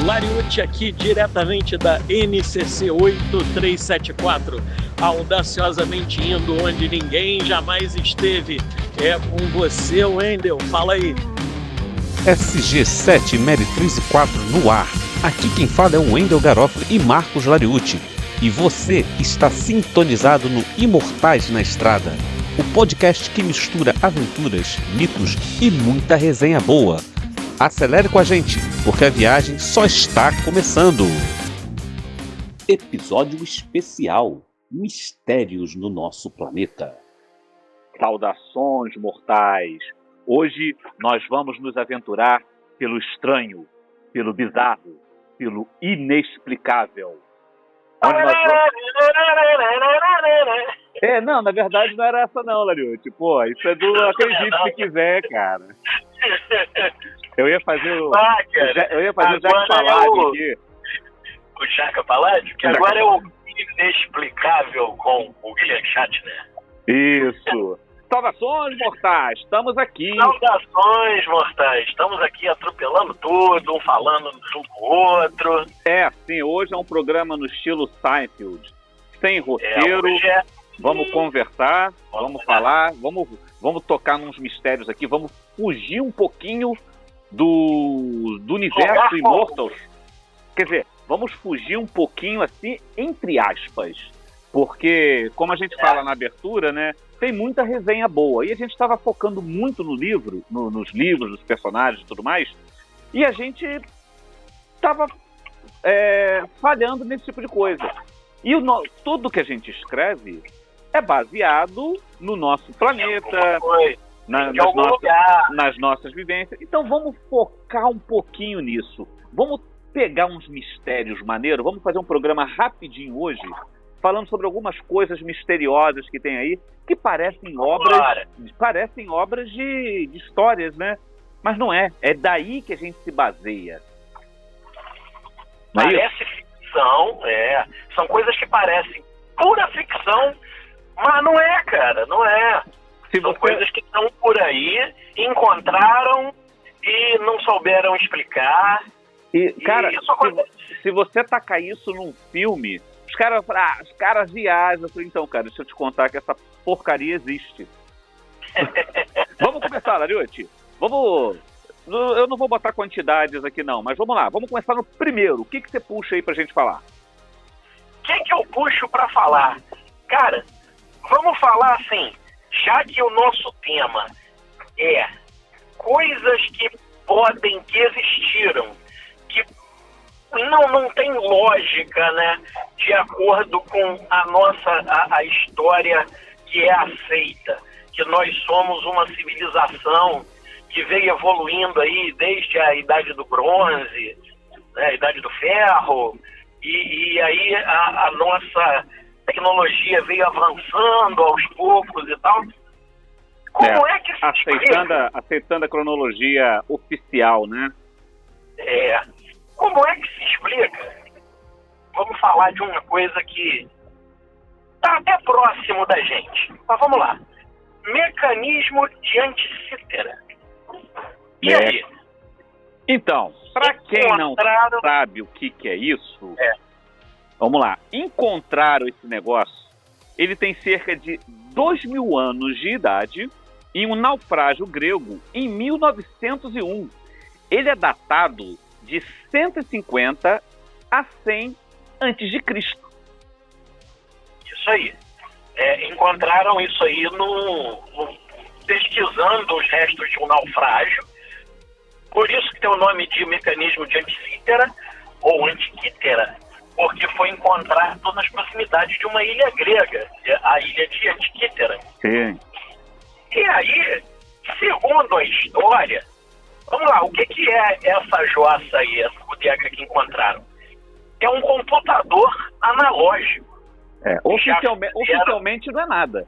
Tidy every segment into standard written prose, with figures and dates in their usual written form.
Lariucci aqui diretamente da NCC 8374, audaciosamente indo onde ninguém jamais esteve. É com você, Wendel, fala aí. SG7 Meretriz 4 no ar. Aqui quem fala é o Wendel Garofalo e Marcos Lariucci. E você está sintonizado no Imortais na Estrada, o podcast que mistura aventuras, mitos e muita resenha boa. Acelere com a gente, porque a viagem só está começando. Episódio especial: Mistérios no Nosso Planeta. Saudações, mortais! Hoje nós vamos nos aventurar pelo estranho, pelo bizarro, pelo inexplicável. Onde nós vamos... Não, na verdade não era essa não, Lariucci. Pô, isso é do Acredite Se Quiser, cara. Eu ia fazer o Jack Paládio aqui. O Jaca Paládio? Que agora é o inexplicável com o William Shatner. Isso. Saudações, mortais. Estamos aqui. Saudações, mortais. Estamos aqui atropelando tudo, um falando um com o outro. Sim. Hoje é um programa no estilo Seinfeld. Sem roteiro. Vamos conversar, vamos falar, vamos tocar nos mistérios aqui, vamos fugir um pouquinho do universo Immortals. Quer dizer, vamos fugir um pouquinho assim, entre aspas. Porque, como a gente fala na abertura, né, tem muita resenha boa. E a gente estava focando muito no livro, nos livros, nos personagens e tudo mais. E a gente estava falhando nesse tipo de coisa. E tudo que a gente escreve é baseado no nosso planeta, nas nossas vivências. Então vamos focar um pouquinho nisso. Vamos pegar uns mistérios maneiros. Vamos fazer um programa rapidinho hoje, falando sobre algumas coisas misteriosas que tem aí, que parecem obras de histórias, né? Mas não é. É daí que a gente se baseia. Parece ficção, São coisas que parecem pura ficção, mas não é, cara, não é. São coisas que estão por aí, encontraram e não souberam explicar. E cara, se você tacar isso num filme, os caras vão falar, os caras viajam. Então, cara, deixa eu te contar que essa porcaria existe. Vamos começar, Lariucci. Eu não vou botar quantidades aqui não, mas vamos lá. Vamos começar no primeiro. O que você puxa aí pra gente falar? O que eu puxo pra falar? Cara, vamos falar assim, já que o nosso tema é coisas que existiram, que não tem lógica, né, de acordo com a história que é aceita, que nós somos uma civilização que veio evoluindo aí desde a Idade do Bronze, né, a Idade do Ferro, e aí a nossa tecnologia veio avançando aos poucos e tal. Como é que se explica? Aceitando a cronologia oficial, né? Como é que se explica? Vamos falar de uma coisa que está até próximo da gente. Mas vamos lá. Mecanismo de Anticítera. E aí? Então, para quem não sabe o que é isso, vamos lá. Encontraram esse negócio. Ele tem cerca de 2.000 anos de idade em um naufrágio grego em 1901. Ele é datado de 150 a 100 antes de Cristo. Isso aí. Encontraram isso aí pesquisando os restos de um naufrágio. Por isso que tem o nome de mecanismo de Anticítera ou Antiquítera, porque foi encontrado nas proximidades de uma ilha grega, a ilha de Antiquítera. Sim. E aí, segundo a história, vamos lá, o que é essa jossa aí, essa bodega que encontraram? É um computador analógico. Oficialmente não é nada.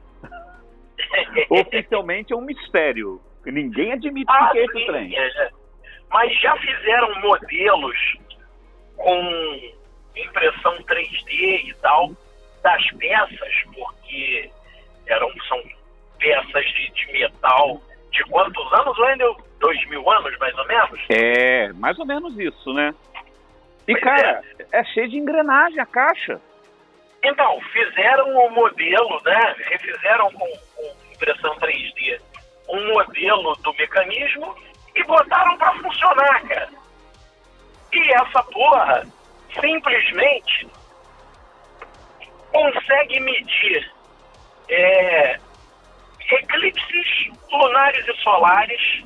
Oficialmente é um mistério. Ninguém admite que é esse trem. Mas já fizeram modelos com impressão 3D e tal das peças, porque são peças de metal de quantos anos, Wendel? 2.000 anos, mais ou menos? Mais ou menos isso, né? E, cara, é cheio de engrenagem a caixa. Então, fizeram o modelo, né? Refizeram com impressão 3D um modelo do mecanismo e botaram para funcionar, cara. E essa porra simplesmente consegue medir eclipses lunares e solares,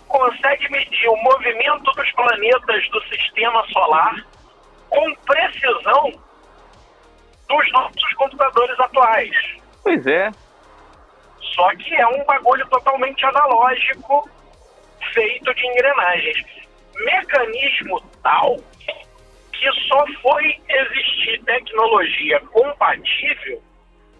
consegue medir o movimento dos planetas do sistema solar com precisão dos nossos computadores atuais. Pois é. Só que é um bagulho totalmente analógico, feito de engrenagens. Mecanismo tal que só foi existir tecnologia compatível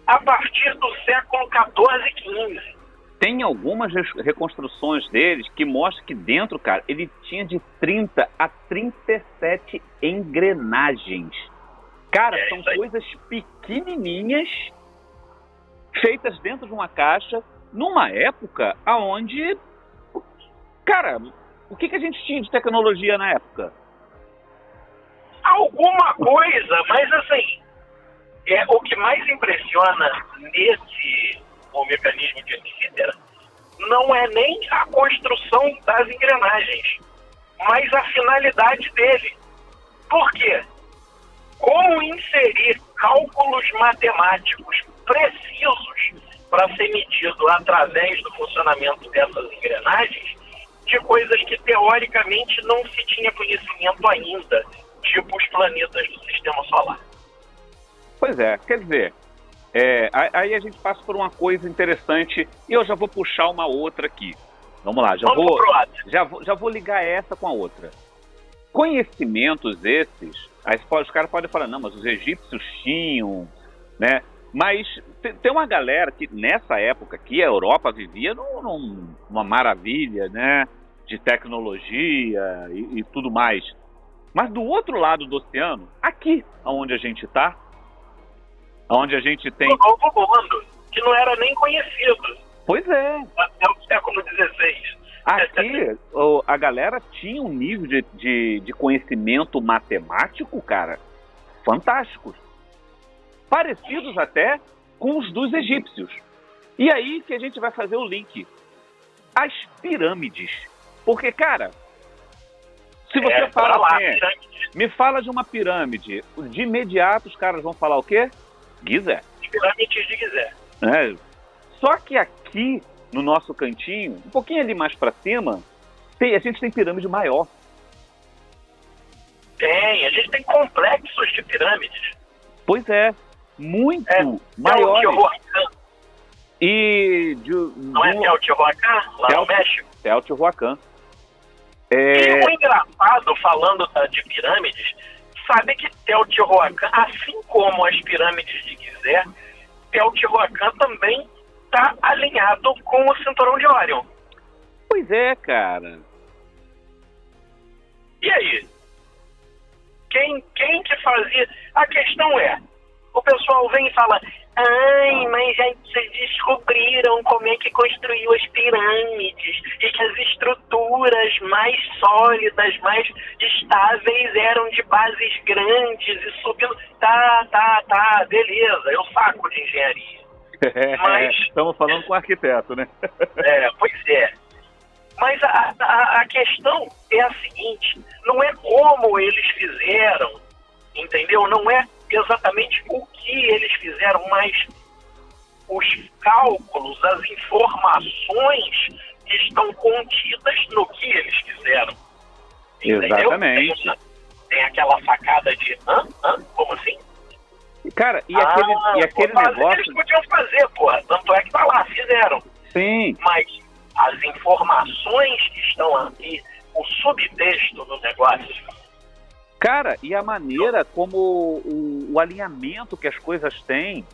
a partir do século XIV e XV. Tem algumas reconstruções deles que mostram que dentro, cara, ele tinha de 30 a 37 engrenagens. Cara, são coisas pequenininhas feitas dentro de uma caixa numa época onde... Cara, o que a gente tinha de tecnologia na época? Alguma coisa, mas assim, o que mais impressiona o mecanismo de Antikythera não é nem a construção das engrenagens, mas a finalidade dele. Por quê? Como inserir cálculos matemáticos precisos para ser medido através do funcionamento dessas engrenagens de coisas que teoricamente não se tinha conhecimento ainda, tipo os planetas do sistema solar. Pois é, quer dizer, aí a gente passa por uma coisa interessante e eu já vou puxar uma outra aqui. Vamos lá, já vou ligar essa com a outra. Conhecimentos esses, aí os caras podem falar, não, mas os egípcios tinham, né? Mas tem uma galera que nessa época aqui a Europa vivia numa maravilha, né? De tecnologia e tudo mais. Mas do outro lado do oceano, aqui onde a gente está, onde a gente tem... O Novo Mundo, que não era nem conhecido. Pois é. Até o século XVI. Aqui, a galera tinha um nível de conhecimento matemático, cara, fantásticos. Parecidos até com os dos egípcios. E aí que a gente vai fazer o link. As pirâmides. Porque, cara, se você fala me fala de uma pirâmide, de imediato os caras vão falar o quê? Gizé. Pirâmides de Gizé. Só que aqui, no nosso cantinho, um pouquinho ali mais pra cima, a gente tem pirâmide maior. A gente tem complexos de pirâmides. Pois é, muito maiores. Não é Teotihuacan, lá no México? Teotihuacan. E o engraçado, falando de pirâmides, sabe que Teotihuacan, assim como as pirâmides de Gizé, Teotihuacan também está alinhado com o cinturão de Órion. Pois é, cara. E aí? Quem que fazia? A questão é, o pessoal vem e fala, mas aí vocês descobriram como é que construiu as pirâmides e que as estruturas mais sólidas, mais estáveis eram de bases grandes e subindo. Tá, beleza, eu saco de engenharia. Mas estamos falando com o arquiteto, né? Pois é. Mas a questão é a seguinte, não é como eles fizeram, entendeu? Não é exatamente o que eles fizeram, mas os cálculos, as informações que estão contidas no que eles fizeram. Entendeu? Exatamente. Tem aquela sacada de, como assim? Cara, e aquele negócio... Eles podiam fazer, porra, tanto é que tá lá, fizeram. Sim. Mas as informações que estão aqui, o subtexto do negócio... Cara, e a maneira como o alinhamento que as coisas têm,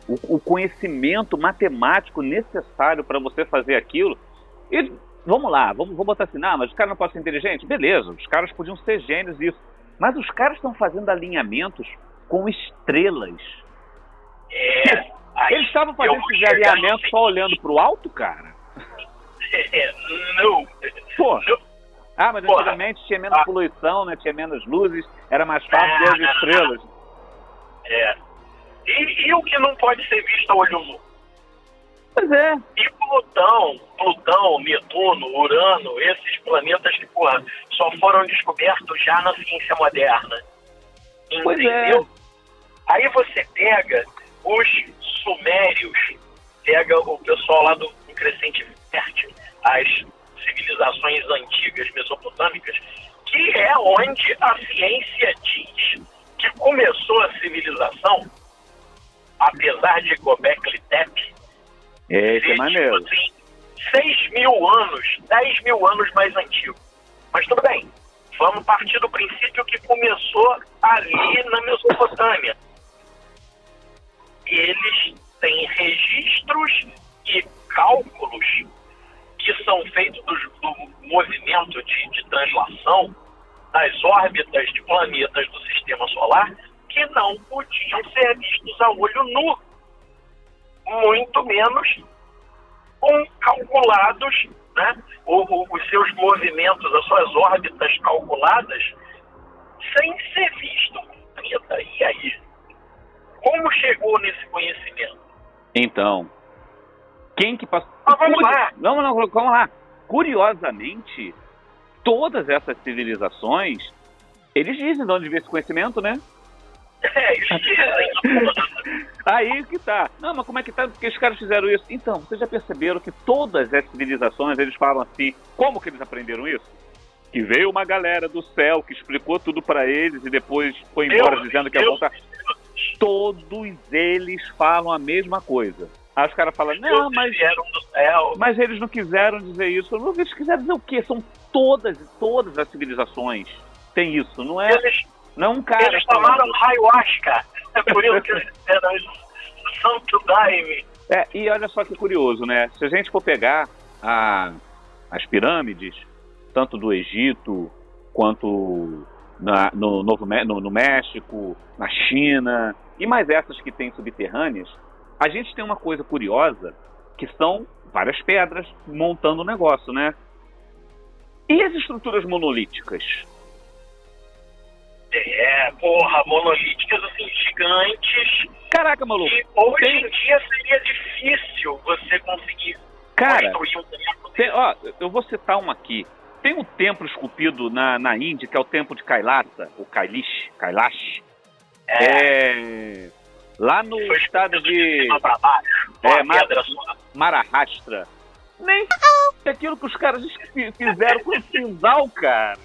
o conhecimento matemático necessário para você fazer aquilo. E vamos lá, vamos botar assim, mas os caras não podem ser inteligentes? Beleza, os caras podiam ser gênios disso. Mas os caras estão fazendo alinhamentos com estrelas. Eles estavam fazendo esse alinhamento só olhando para o alto, cara? Não. Pô, Ah, mas antigamente tinha menos poluição, né? Tinha menos luzes, era mais fácil ver as estrelas. E o que não pode ser visto a olho nu? Pois é. E Plutão, Netuno, Urano, esses planetas que, porra, só foram descobertos já na ciência moderna. Pois Entendeu? é. Aí você pega os sumérios, pega o pessoal lá do Crescente Fértil, as civilizações antigas mesopotâmicas, que é onde a ciência diz que começou a civilização, apesar de Göbekli Tepe, Esse é maneiro. Assim, 6.000 anos, 10.000 anos mais antigo. Mas tudo bem, vamos partir do princípio que começou ali na Mesopotâmia. Eles têm registros e cálculos que são feitos do movimento de translação das órbitas de planetas do Sistema Solar que não podiam ser vistos a olho nu. Muito menos calculados, né? Os seus movimentos, as suas órbitas calculadas, sem ser visto no planeta. E aí? Como chegou nesse conhecimento? Então, quem que passou... Vamos lá. Vamos lá. Curiosamente, todas essas civilizações, eles dizem de onde veio esse conhecimento, né? Eles dizem. Aí que tá. Não, mas como é que tá? Porque os caras fizeram isso. Então, vocês já perceberam que todas as civilizações, eles falam assim, como que eles aprenderam isso? Que veio uma galera do céu que explicou tudo pra eles e depois foi embora dizendo que ia voltar. Todos eles falam a mesma coisa. Aí os caras falam, não, mas eles não quiseram dizer isso. Não, eles quiseram dizer o quê? São todas as civilizações. Tem isso, não é? Não um cara. Eles tomaram ayahuasca. É por isso que eles disseram isso. Santo Daime. E olha só que curioso, né? Se a gente for pegar as pirâmides, tanto do Egito quanto no México, na China, e mais essas que tem subterrâneas, a gente tem uma coisa curiosa, que são várias pedras montando o negócio, né? E as estruturas monolíticas? Monolíticas, assim, gigantes. Caraca, maluco. E hoje em dia seria difícil você conseguir construir um templo. Eu vou citar um aqui. Tem um templo esculpido na Índia, que é o templo de Kailasa, o Kailash. Lá no estado de Maharashtra. Nem aquilo que os caras fizeram com o sisal, cara.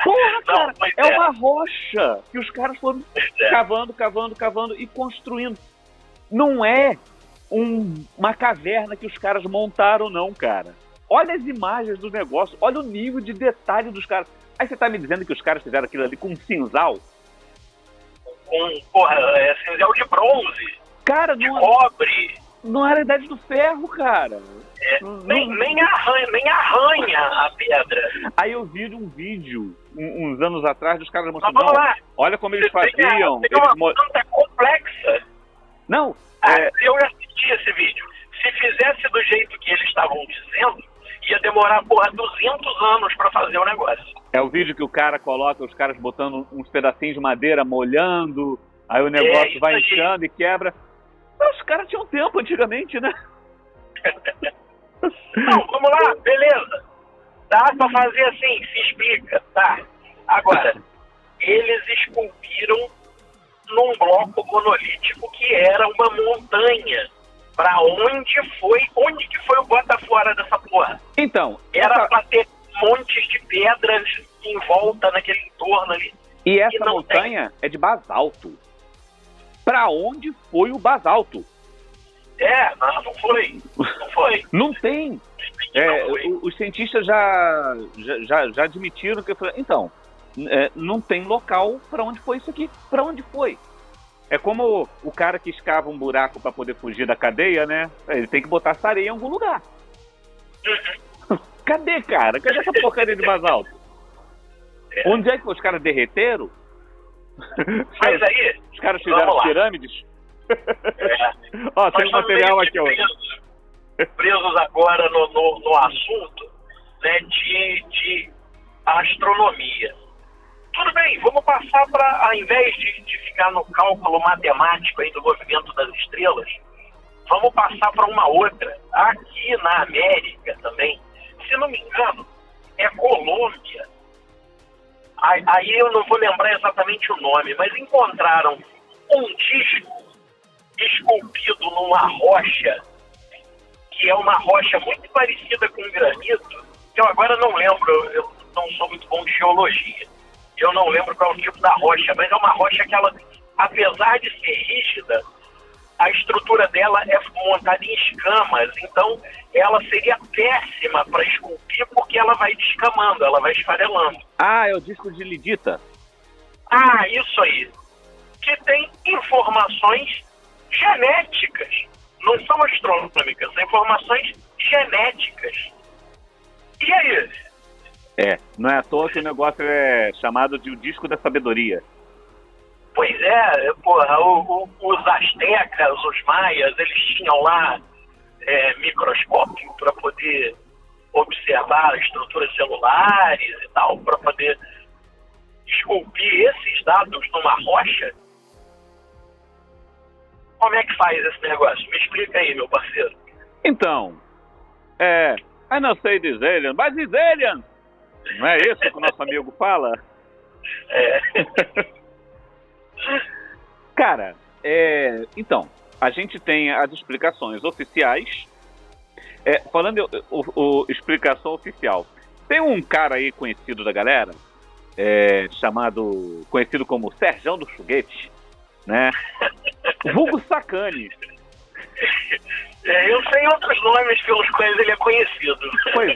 Porra, cara, é uma rocha que os caras foram cavando e construindo. Não é uma caverna que os caras montaram, não, cara. Olha as imagens do negócio, olha o nível de detalhe dos caras. Aí você tá me dizendo que os caras fizeram aquilo ali com um cinzal? Cinzal de bronze. Cara, de cobre. Não era a idade do ferro, cara. Nem arranha a pedra. Aí eu vi um vídeo, uns anos atrás, dos caras mostrando. Vamos lá. Olha como eles faziam. Tem uma planta complexa. Não. Eu já assisti esse vídeo. Se fizesse do jeito que eles estavam dizendo, ia demorar, 200 anos pra fazer o negócio. É o vídeo que o cara coloca os caras botando uns pedacinhos de madeira, molhando, aí o negócio vai inchando e quebra. Mas os caras tinham tempo antigamente, né? Não, vamos lá, beleza. Dá pra fazer assim, se explica, tá? Agora, eles esculpiram num bloco monolítico que era uma montanha. Pra onde que foi o bota fora dessa porra? Então, era pra ter montes de pedras em volta naquele entorno ali. E essa montanha é de basalto. Pra onde foi o basalto? Não foi. Não tem. Os cientistas já admitiram que... Então, não tem local pra onde foi isso aqui. Pra onde foi? É como o cara que escava um buraco pra poder fugir da cadeia, né? Ele tem que botar essa areia em algum lugar. Cadê, cara? Cadê essa porcaria de basalto? Onde é que os caras derreteram? Mas aí... Os caras fizeram pirâmides? Tem um material aqui, ó. Presos agora no assunto, né, de astronomia. Tudo bem, vamos passar para, ao invés de ficar no cálculo matemático aí do movimento das estrelas, vamos passar para uma outra, aqui na América também. Se não me engano, é Colômbia. Aí eu não vou lembrar exatamente o nome, mas encontraram um disco esculpido numa rocha, que é uma rocha muito parecida com granito, que eu agora não lembro, eu não sou muito bom de geologia. Eu não lembro qual é o tipo da rocha, mas é uma rocha que ela, apesar de ser rígida, a estrutura dela é montada em escamas, então ela seria péssima para esculpir porque ela vai descamando, ela vai esfarelando. Ah, é o disco de lidita. Ah, isso aí. Que tem informações genéticas, não são astronômicas, são informações genéticas. E aí? Não é à toa que o negócio é chamado de o disco da sabedoria. Pois é, porra, os astecas, os maias, eles tinham lá microscópio para poder observar estruturas celulares e tal, para poder esculpir esses dados numa rocha. Como é que faz esse negócio? Me explica aí, meu parceiro. Então, eu não sei dizer aliens, mas diz aliens! Não é isso que o nosso amigo fala? Cara, então, a gente tem as explicações oficiais. Falando explicação oficial, tem um cara aí conhecido da galera, conhecido como Serjão do Foguete, né? Vulgo Sacani. Eu sei outros nomes pelos quais ele é conhecido. Pois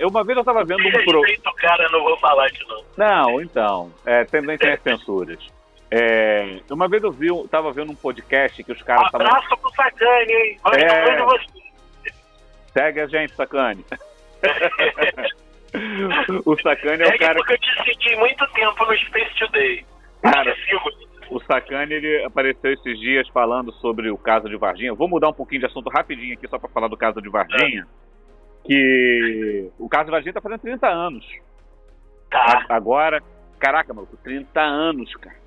uma vez eu estava vendo um programa. Respeito o cara, não vou falar de novo. Não, então, também tem as censuras. Uma vez eu estava vendo um podcast que os caras estavam... Abraço pro Sacani, hein? Olha você. Segue a gente, Sacani. O Sacani é o cara... porque eu te segui muito tempo no Space Today. Cara, o Sacani, ele apareceu esses dias falando sobre o caso de Varginha. Vou mudar um pouquinho de assunto rapidinho aqui, só para falar do caso de Varginha. Que o caso de Varginha tá fazendo 30 anos. Tá. Agora, caraca, maluco, 30 anos, cara.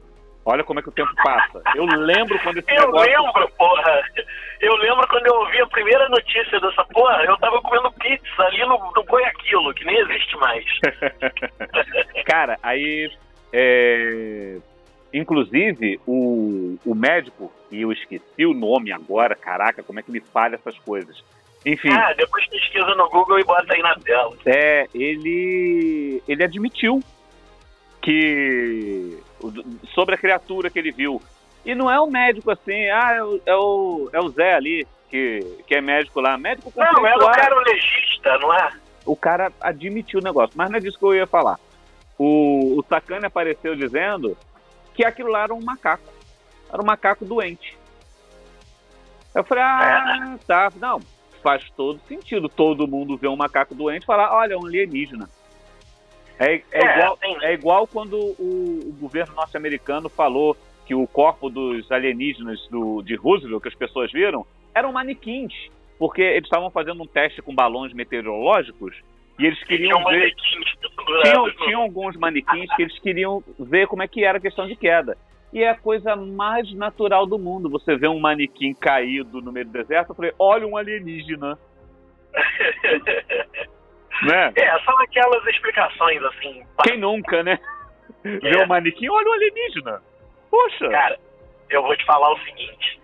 Olha como é que o tempo passa. Eu lembro quando esse negócio... Eu lembro quando eu ouvi a primeira notícia dessa porra, eu tava comendo pizza ali no Goiaquilo, que nem existe mais. Cara, aí... Inclusive, o médico, e eu esqueci o nome agora, caraca, como é que me falha essas coisas. Enfim. Depois pesquisa no Google e bota aí na tela. Ele admitiu que sobre a criatura que ele viu. E não é um médico assim, é o Zé ali, que é médico lá. Médico não, era o cara legista, não é? O cara admitiu o negócio, mas não é disso que eu ia falar. O Sacani apareceu dizendo que aquilo lá era um macaco. Era um macaco doente. Eu falei, tá. Não, faz todo sentido. Todo mundo vê um macaco doente e fala, olha, é um alienígena. É igual quando o governo norte-americano falou que o corpo dos alienígenas de Roosevelt, que as pessoas viram, eram manequins. Porque eles estavam fazendo um teste com balões meteorológicos e eles queriam ver... Tinham alguns manequins que eles queriam ver como é que era a questão de queda. E é a coisa mais natural do mundo. Você vê um manequim caído no meio do deserto, eu falei, olha um alienígena. Né? São aquelas explicações assim... Quem nunca, né? Vê um manequim, olha um alienígena. Poxa! Cara, eu vou te falar o seguinte.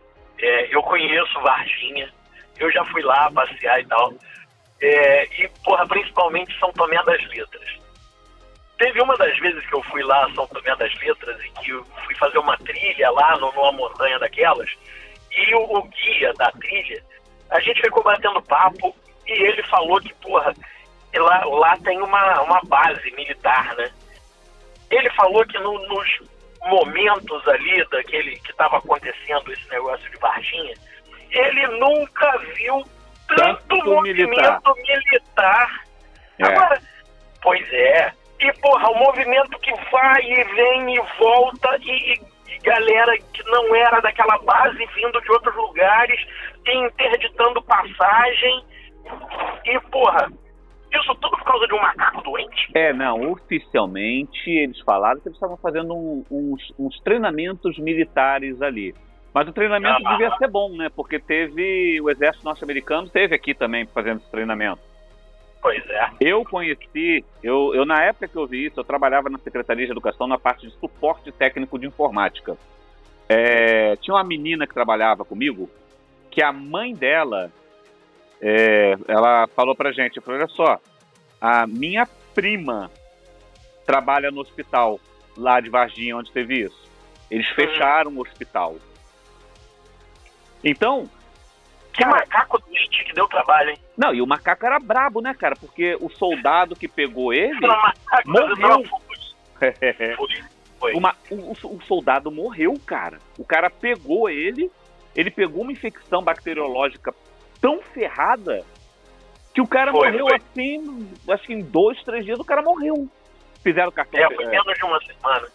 Eu conheço Varginha, eu já fui lá passear e tal. E, porra, principalmente São Tomé das Letras. Teve uma das vezes que eu fui lá a São Tomé das Letras e que eu fui fazer uma trilha lá numa montanha daquelas, e o guia da trilha, a gente ficou batendo papo e ele falou que, porra, lá tem uma base militar, né? Ele falou que nos momentos ali daquele que estava acontecendo esse negócio de Varginha, ele nunca viu tanto movimento militar. Agora, pois é. E, porra, o movimento que vai e vem e volta e galera que não era daquela base vindo de outros lugares e interditando passagem. E, porra, isso de um macaco doente? Não, oficialmente eles falaram que eles estavam fazendo uns treinamentos militares ali. Mas o treinamento devia ser bom, né? Porque teve o exército norte-americano, teve aqui também fazendo esse treinamento. Pois é. Eu conheci, na época que eu vi isso, eu trabalhava na Secretaria de Educação na parte de suporte técnico de informática. Tinha uma menina que trabalhava comigo, que a mãe dela, ela falou pra gente, falou, olha só, a minha prima trabalha no hospital lá de Varginha, onde teve isso. Eles fecharam o hospital. Então... Que macaco doente que deu trabalho, hein? Não, e o macaco era brabo, né, cara? Porque o soldado que pegou ele morreu. Foi. O soldado morreu, cara. O cara pegou ele pegou uma infecção bacteriológica tão ferrada que o cara morreu assim, acho que em 2, 3 dias o cara morreu. Fizeram cartão... foi menos de uma semana.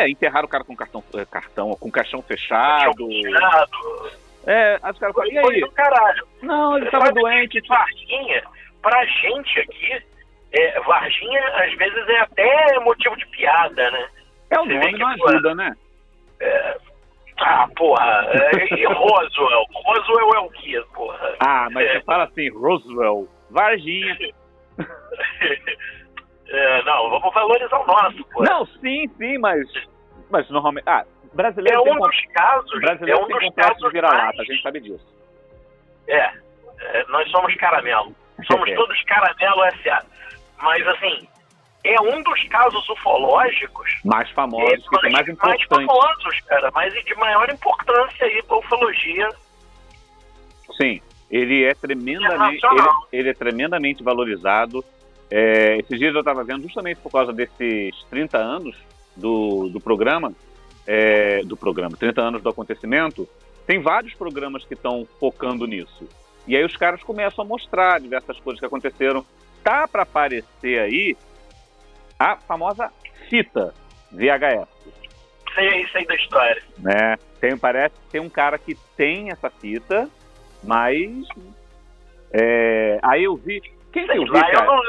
Enterraram o cara com com caixão fechado. Os caras falaram, e aí? Foi do caralho. Não, ele tava doente. Varginha, pra gente aqui, Varginha às vezes é até motivo de piada, né? O nome não ajuda, né? Porra, e Roswell? Roswell é o quê, porra? Mas você fala assim, Roswell, Varginha. Não, vamos valorizar o nosso, porra. Não, sim, mas normalmente... brasileiro é um dos casos... Brasileiro tem complexo de vira-lata, a gente sabe disso. Nós somos caramelo. Somos todos caramelo S.A. Mas, assim, é um dos casos ufológicos... mais famosos, que tem mais importantes. Mais famosos, cara, mas de maior importância aí pra ufologia. Sim, ele é tremendamente valorizado. Esses dias eu estava vendo, justamente por causa desses 30 anos do programa, 30 anos do acontecimento, tem vários programas que estão focando nisso. E aí os caras começam a mostrar diversas coisas que aconteceram. Tá para aparecer aí a famosa fita VHS. Sei da história. Né? Parece que tem um cara que tem essa fita, mas... aí eu vi... Quem que eu vi, cara? Eu não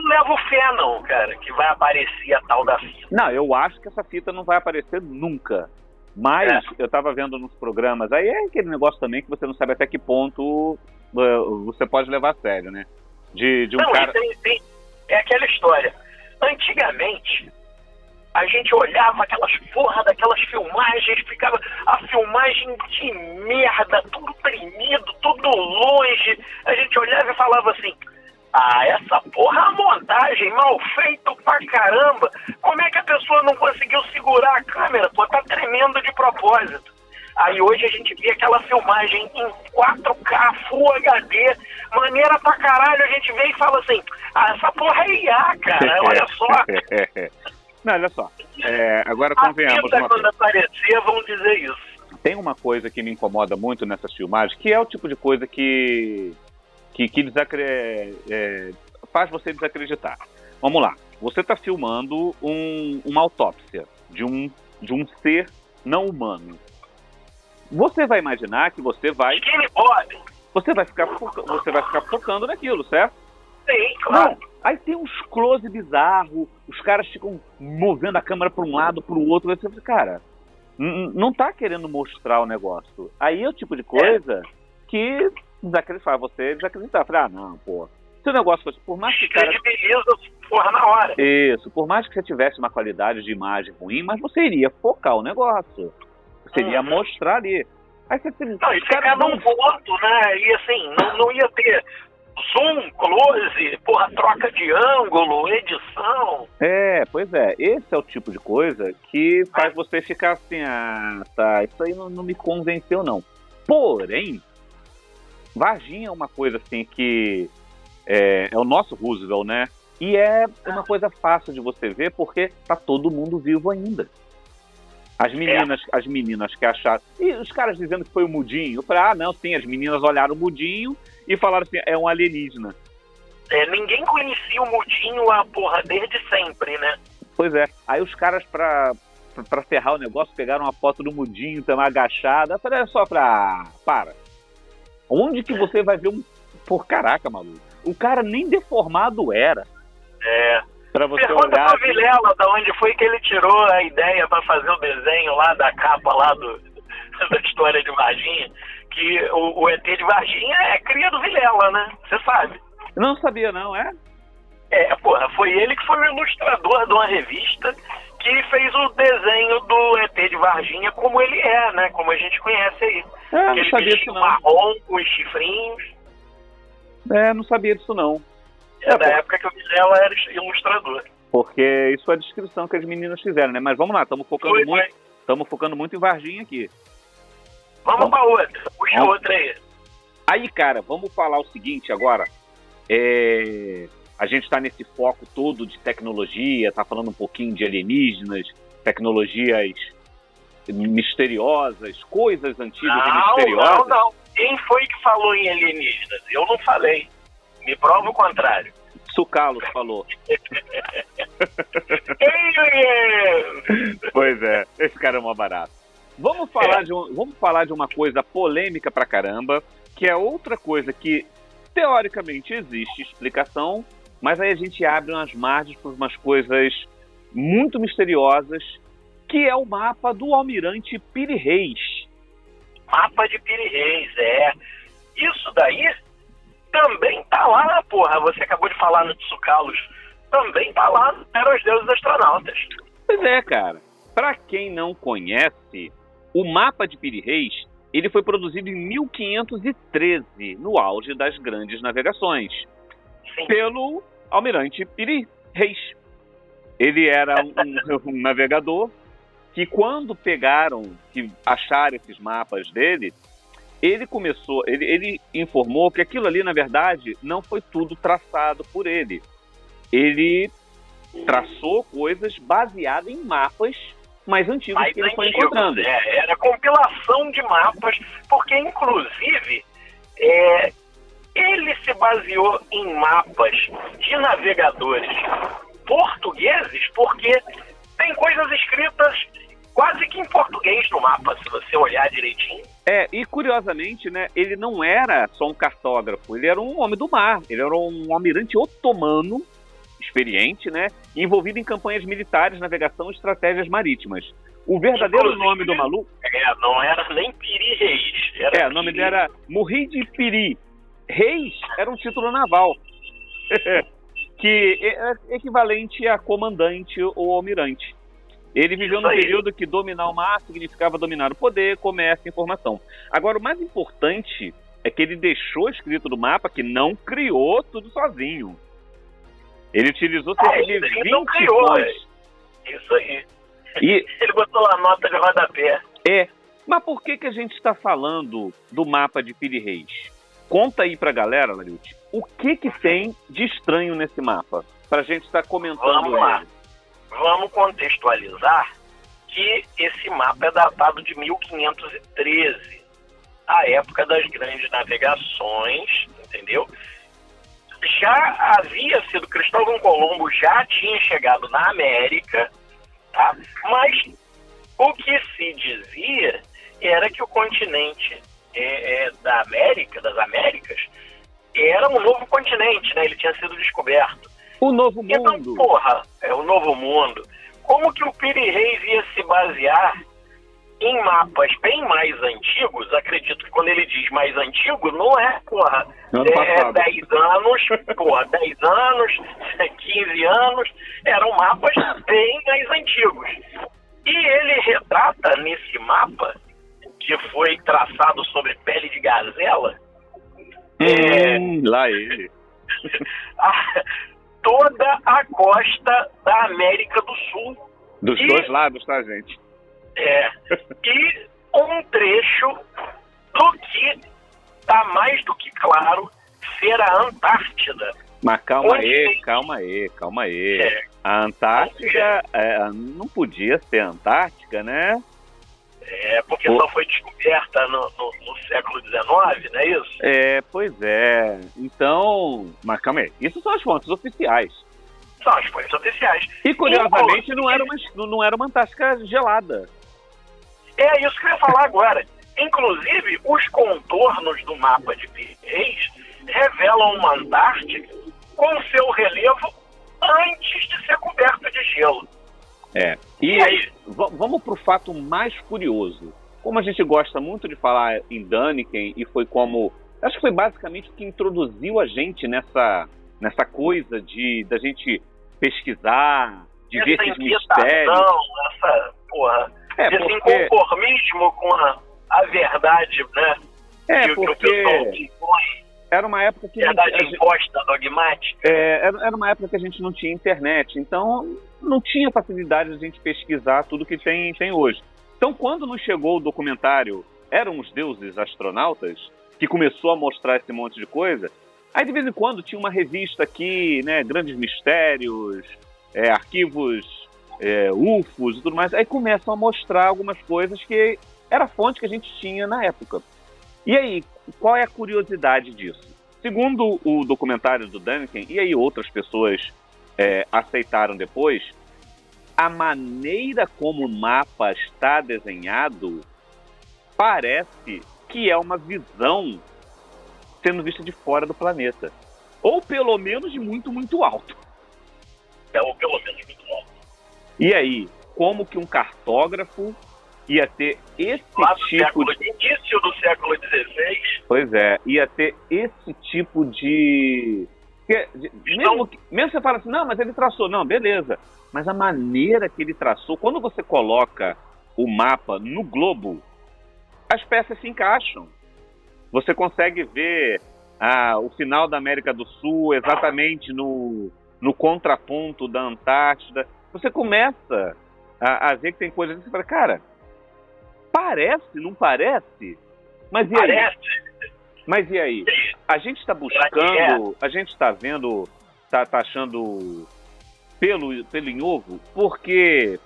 levo fé, não, cara, que vai aparecer a tal da fita. Não, eu acho que essa fita não vai aparecer nunca. Mas eu tava vendo nos programas, aí é aquele negócio também que você não sabe até que ponto você pode levar a sério, né? De um cara... É aquela história. Antigamente, a gente olhava daquelas filmagens, ficava a filmagem de merda, tudo tremido, tudo longe. A gente olhava e falava assim... essa porra é uma montagem, mal feito pra caramba. Como é que a pessoa não conseguiu segurar a câmera? Pô, tá tremendo de propósito. Aí hoje a gente vê aquela filmagem em 4K, Full HD, maneira pra caralho, a gente vê e fala assim, essa porra é IA, cara, olha só. Não, olha só, agora convenhamos. Quando aparecer, vão dizer isso. Tem uma coisa que me incomoda muito nessas filmagens, que é o tipo de coisa que faz você desacreditar. Vamos lá, você está filmando uma autópsia de um ser não humano. Você vai imaginar que você vai ficar focando naquilo, certo? Sim, claro. Não, aí tem uns close bizarros, os caras ficam movendo a câmera para um lado, para o outro, você fala, cara, não tá querendo mostrar o negócio. Aí é o tipo de coisa que faz você desacreditar. Falei, não, pô. Se o negócio fosse, por mais que o cara... porra, na hora. Isso, por mais que você tivesse uma qualidade de imagem ruim, mas você iria focar o negócio. Você iria mostrar ali. Aí você... Não, e ficar num ponto, né? E assim, não ia ter zoom, close, porra, troca de ângulo, edição. Pois é. Esse é o tipo de coisa que faz você ficar assim, isso aí não me convenceu, não. Porém, Varginha é uma coisa assim que é o nosso Roosevelt, né? E é uma coisa fácil de você ver porque tá todo mundo vivo ainda. As meninas que acharam... E os caras dizendo que foi o Mudinho. Eu falei, não, sim, as meninas olharam o Mudinho e falaram assim, é um alienígena. Ninguém conhecia o Mudinho, desde sempre, né? Pois é. Aí os caras, pra ferrar o negócio, pegaram uma foto do Mudinho, também agachada. Eu falei, é só para. Onde que você vai ver Pô, caraca, maluco. O cara nem deformado era. Pra você Pergunta olhar. pro Vilela da onde foi que ele tirou a ideia para fazer o desenho lá da capa lá da história de Varginha, que o ET de Varginha é cria do Vilela, né? Você sabe. Não sabia, não, é? Foi ele que foi o ilustrador de uma revista que fez o desenho do ET de Varginha como ele é, né? Como a gente conhece aí. Não Ele sabia vestia disso, não. marrom com os chifrinhos. Não sabia disso, não. É da época que o Vilela era ilustrador. Porque isso é a descrição que as meninas fizeram, né? Mas vamos lá, estamos focando muito em Varginha aqui. Vamos pra outra. Puxa outra aí. Aí, cara, vamos falar o seguinte agora. A gente está nesse foco todo de tecnologia, tá falando um pouquinho de alienígenas, tecnologias misteriosas, coisas antigas e misteriosas. Não. Quem foi que falou em alienígenas? Eu não falei. Me prova o contrário. Sucalos falou. Alien! Pois é, esse cara é uma barata. Vamos falar de uma coisa polêmica pra caramba, que é outra coisa que teoricamente existe explicação, mas aí a gente abre umas margens para umas coisas muito misteriosas, que é o mapa do Almirante Piri Reis. Mapa de Piri Reis, Isso daí também tá lá, porra. Você acabou de falar no Tsukalos. Também tá lá, eram os deuses astronautas. Pois é, cara. Pra quem não conhece, o mapa de Piri Reis, ele foi produzido em 1513, no auge das grandes navegações, Sim. pelo Almirante Piri Reis. Ele era um navegador que, quando acharam esses mapas dele, ele informou que aquilo ali, na verdade, não foi tudo traçado por ele. Ele traçou coisas baseadas em mapas mais antigos que ele foi encontrando. Era compilação de mapas, porque, inclusive, ele se baseou em mapas de navegadores portugueses, porque tem coisas escritas quase que em português no mapa, se você olhar direitinho. E curiosamente, né, ele não era só um cartógrafo, ele era um homem do mar, ele era um almirante otomano, experiente, né, envolvido em campanhas militares, navegação e estratégias marítimas. O verdadeiro nome do maluco... não era nem Piri Reis. O nome dele era Muhid Piri. Reis era um título naval, que é equivalente a comandante ou almirante. Ele viveu num período que dominar o mar significava dominar o poder, comércio e informação. Agora, o mais importante é que ele deixou escrito no mapa que não criou tudo sozinho. Ele utilizou cerca de 20 fontes. Isso aí. E ele botou lá a nota de rodapé. Mas por que a gente está falando do mapa de Piri Reis? Conta aí pra galera, Lariuti, o que tem de estranho nesse mapa? Pra gente estar comentando. Vamos lá. Vamos contextualizar que esse mapa é datado de 1513, a época das grandes navegações, entendeu? Já havia sido, Cristóvão Colombo já tinha chegado na América, tá? Mas o que se dizia era que o continente das Américas, era um novo continente, né? Ele tinha sido descoberto. O Novo Mundo. Então, porra, é o Novo Mundo. Como que o Piri Reis ia se basear em mapas bem mais antigos? Acredito que quando ele diz mais antigo, não é, porra, 10 anos, 15 anos, eram mapas bem mais antigos. E ele retrata nesse mapa, que foi traçado sobre pele de gazela, lá ele. toda a costa da América do Sul. Dos dois lados, tá, gente? E um trecho do que tá mais do que claro ser a Antártida. Mas calma aí. A Antártida não podia ser Antártica, né? Porque só foi descoberta no século XIX, não é isso? Pois é. Então, mas calma aí. Isso são as fontes oficiais. São as fontes oficiais. E curiosamente não era uma Antártica gelada. É isso que eu ia falar agora. Inclusive, os contornos do mapa de Piri Reis revelam uma Antártica com seu relevo antes de ser coberto de gelo. E aí, vamos para o fato mais curioso. Como a gente gosta muito de falar em Däniken, e foi como... Acho que foi basicamente o que introduziu a gente nessa coisa da gente pesquisar, de ver esses mistérios. Esse inconformismo com a verdade, né? Porque era uma época que... Verdade imposta, dogmática. Era uma época que a gente não tinha internet, então não tinha facilidade de a gente pesquisar tudo que tem hoje. Então, quando nos chegou o documentário Eram os Deuses Astronautas, que começou a mostrar esse monte de coisa, aí de vez em quando tinha uma revista aqui, né, Grandes Mistérios, arquivos UFOs e tudo mais, aí começam a mostrar algumas coisas que era a fonte que a gente tinha na época. E aí, qual é a curiosidade disso? Segundo o documentário do Däniken, e aí outras pessoas aceitaram depois, a maneira como o mapa está desenhado parece que é uma visão sendo vista de fora do planeta. Ou pelo menos de muito, muito alto. Ou pelo menos muito alto. E aí, como que um cartógrafo ia ter esse início do século XVI. Pois ia ter esse tipo de... Mesmo você fala assim, não, mas ele traçou. Não, beleza. Mas a maneira que ele traçou, quando você coloca o mapa no globo, as peças se encaixam. Você consegue ver o final da América do Sul exatamente no contraponto da Antártida. Você começa a ver que tem coisas que você fala, cara, parece, não parece? Mas e aí? Parece. Mas e aí? A gente está buscando, a gente está vendo, tá achando pelo em ovo, porque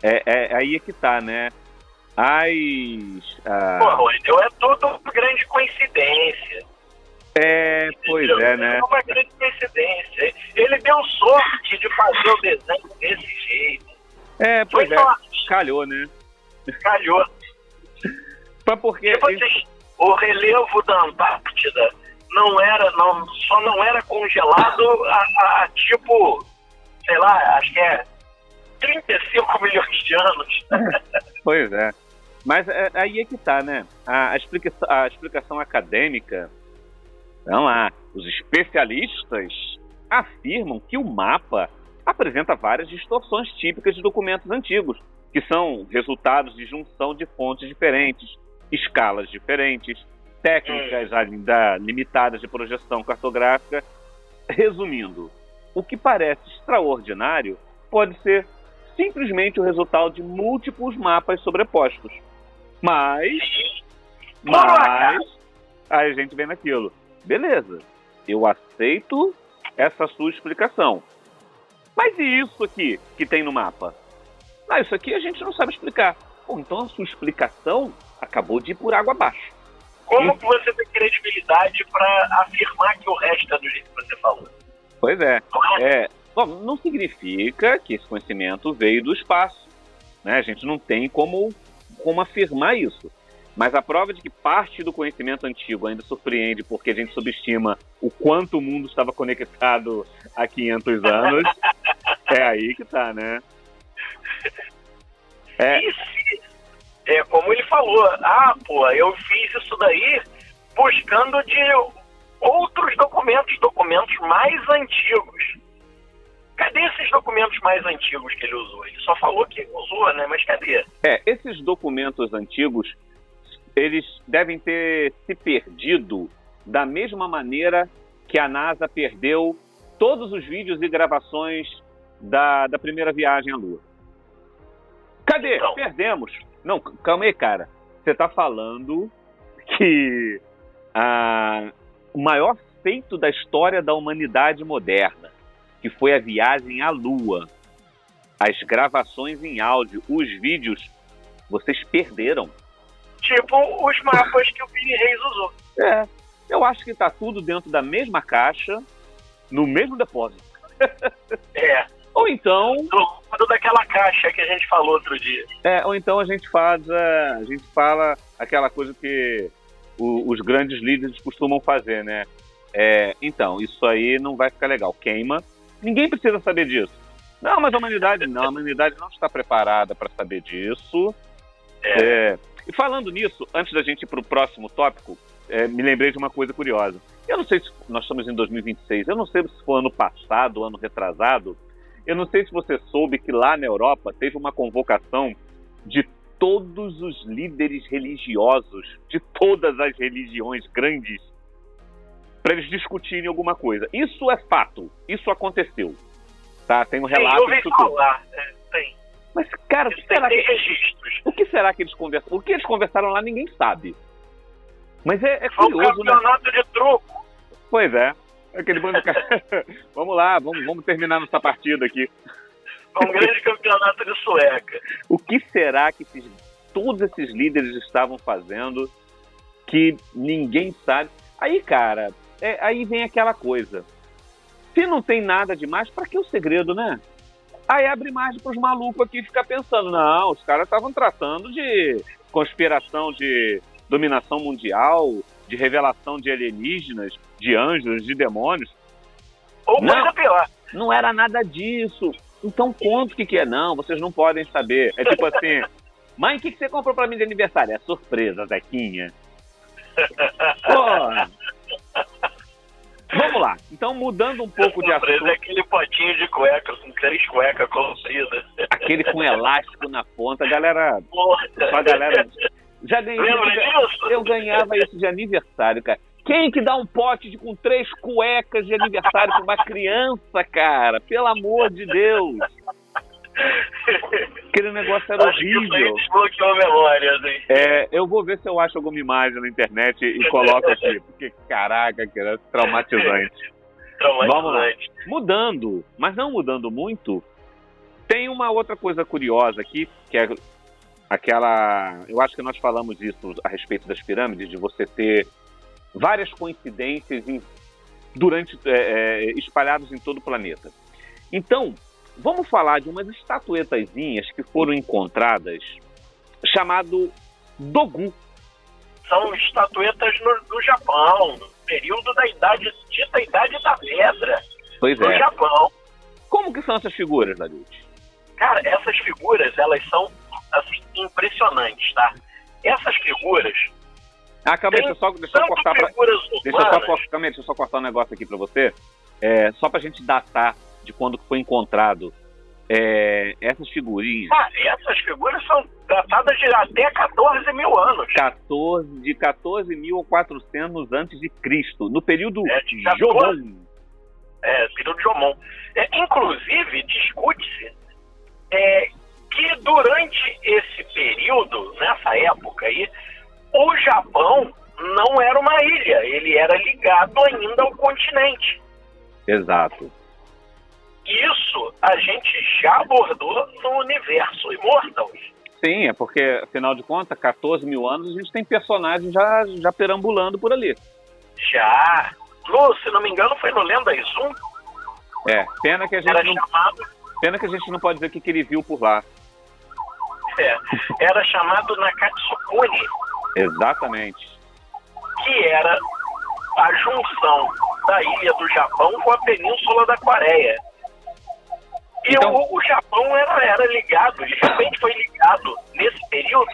aí é que tá, né? Então é tudo uma grande coincidência. Pois né? É uma grande coincidência. Ele deu sorte de fazer o desenho desse jeito. Pois calhou, né? Calhou. Porque tipo assim, o relevo da Antártida só não era congelado há tipo, sei lá, acho que 35 milhões de anos. Pois é. Mas aí é que tá, né? A explicação acadêmica, vamos lá, os especialistas afirmam que o mapa apresenta várias distorções típicas de documentos antigos, que são resultados de junção de fontes diferentes, escalas diferentes, técnicas ainda limitadas de projeção cartográfica. Resumindo, o que parece extraordinário pode ser simplesmente o resultado de múltiplos mapas sobrepostos. Mas aí a gente vem naquilo. Beleza, eu aceito essa sua explicação. Mas e isso aqui que tem no mapa? Isso aqui a gente não sabe explicar. Então a sua explicação acabou de ir por água abaixo. Como que você tem credibilidade para afirmar que o resto é do jeito que você falou? Pois Bom, não significa que esse conhecimento veio do espaço, né? A gente não tem como afirmar isso. Mas a prova de que parte do conhecimento antigo ainda surpreende porque a gente subestima o quanto o mundo estava conectado há 500 anos, é aí que tá, né? Como ele falou, eu fiz isso daí buscando de outros documentos mais antigos. Cadê esses documentos mais antigos que ele usou? Ele só falou que usou, né? Mas cadê? Esses documentos antigos, eles devem ter se perdido da mesma maneira que a NASA perdeu todos os vídeos e gravações da primeira viagem à Lua. Cadê? Então. Perdemos. Não, calma aí, cara. Você está falando que o maior feito da história da humanidade moderna, que foi a viagem à Lua, as gravações em áudio, os vídeos, vocês perderam. Tipo os mapas que o Vini Reis usou. Eu acho que tá tudo dentro da mesma caixa, no mesmo depósito. Ou então... Do daquela caixa que a gente falou outro dia. Ou então a gente fala aquela coisa que os grandes líderes costumam fazer, né? Então, isso aí não vai ficar legal. Queima Ninguém precisa saber disso. Não, mas a humanidade não está preparada para saber disso. E falando nisso, antes da gente ir para o próximo tópico, me lembrei de uma coisa curiosa. Eu não sei se nós estamos em 2026, eu não sei se foi ano passado, ano retrasado, eu não sei se você soube que lá na Europa teve uma convocação de todos os líderes religiosos, de todas as religiões grandes, para eles discutirem alguma coisa. Isso é fato, isso aconteceu. Tá? Tem um relato disso tudo. Tem. Mas, cara, registros. o que será que eles conversaram? O que eles conversaram lá, ninguém sabe. Mas é Foi curioso, um campeonato de truco. Pois é. Aquele bando de cara. Vamos lá, vamos terminar nossa partida aqui. Um grande campeonato de sueca. O que será que todos esses líderes estavam fazendo que ninguém sabe? Aí, cara, aí vem aquela coisa. Se não tem nada demais, pra que o segredo, né? Aí abre margem pros malucos aqui ficar pensando, não, os caras estavam tratando de conspiração de dominação mundial, de revelação de alienígenas, de anjos, de demônios. Ou coisa pior. Não era nada disso. Então conta o que é. Não, vocês não podem saber. É tipo assim, mãe, o que você comprou pra mim de aniversário? É surpresa, Zequinha. Pô. Vamos lá. Então, mudando um pouco de assunto. É aquele potinho de cueca, com 3 cuecas coloridas. Aquele com elástico na ponta. Galera, a galera... Já ganhei. Lembra disso? Eu ganhava isso de aniversário, cara. Quem que dá um pote com 3 cuecas de aniversário pra uma criança, cara? Pelo amor de Deus. Aquele negócio era horrível. Isso aí desbloqueou memórias, hein? Eu vou ver se eu acho alguma imagem na internet e coloco aqui. Porque, caraca, que era traumatizante. Vamos lá. Mudando, mas não mudando muito, tem uma outra coisa curiosa aqui, que é aquela... Eu acho que nós falamos isso a respeito das pirâmides, de você ter várias coincidências espalhadas em todo o planeta. Então, vamos falar de umas estatuetazinhas que foram encontradas, chamado Dogu. São estatuetas no Japão, no período da Idade da Pedra. Pois no Japão. Como que são essas figuras, Darius? Cara, essas figuras, elas são, assim, impressionantes, tá? Essas figuras... Deixa eu só cortar deixa eu só cortar um negócio aqui pra você. Só pra gente datar de quando foi encontrado essas figurinhas. Essas figuras são datadas de até 14 mil anos. De 14.400 antes de Cristo, no período Jomon. Período Jomon. Inclusive, discute-se que durante esse período, nessa época aí, o Japão não era uma ilha, ele era ligado ainda ao continente. Exato. Isso a gente já abordou no universo Immortals. Sim, é porque, afinal de contas, 14 mil anos, a gente tem personagens já perambulando por ali. Já. Se não me engano, foi no Lendas 1. Pena que a gente não pode dizer o que ele viu por lá. Era chamado Nakatsukuni. Exatamente. Que era a junção da ilha do Japão com a península da Coreia. E então, o Japão era ligado, ele realmente foi ligado nesse período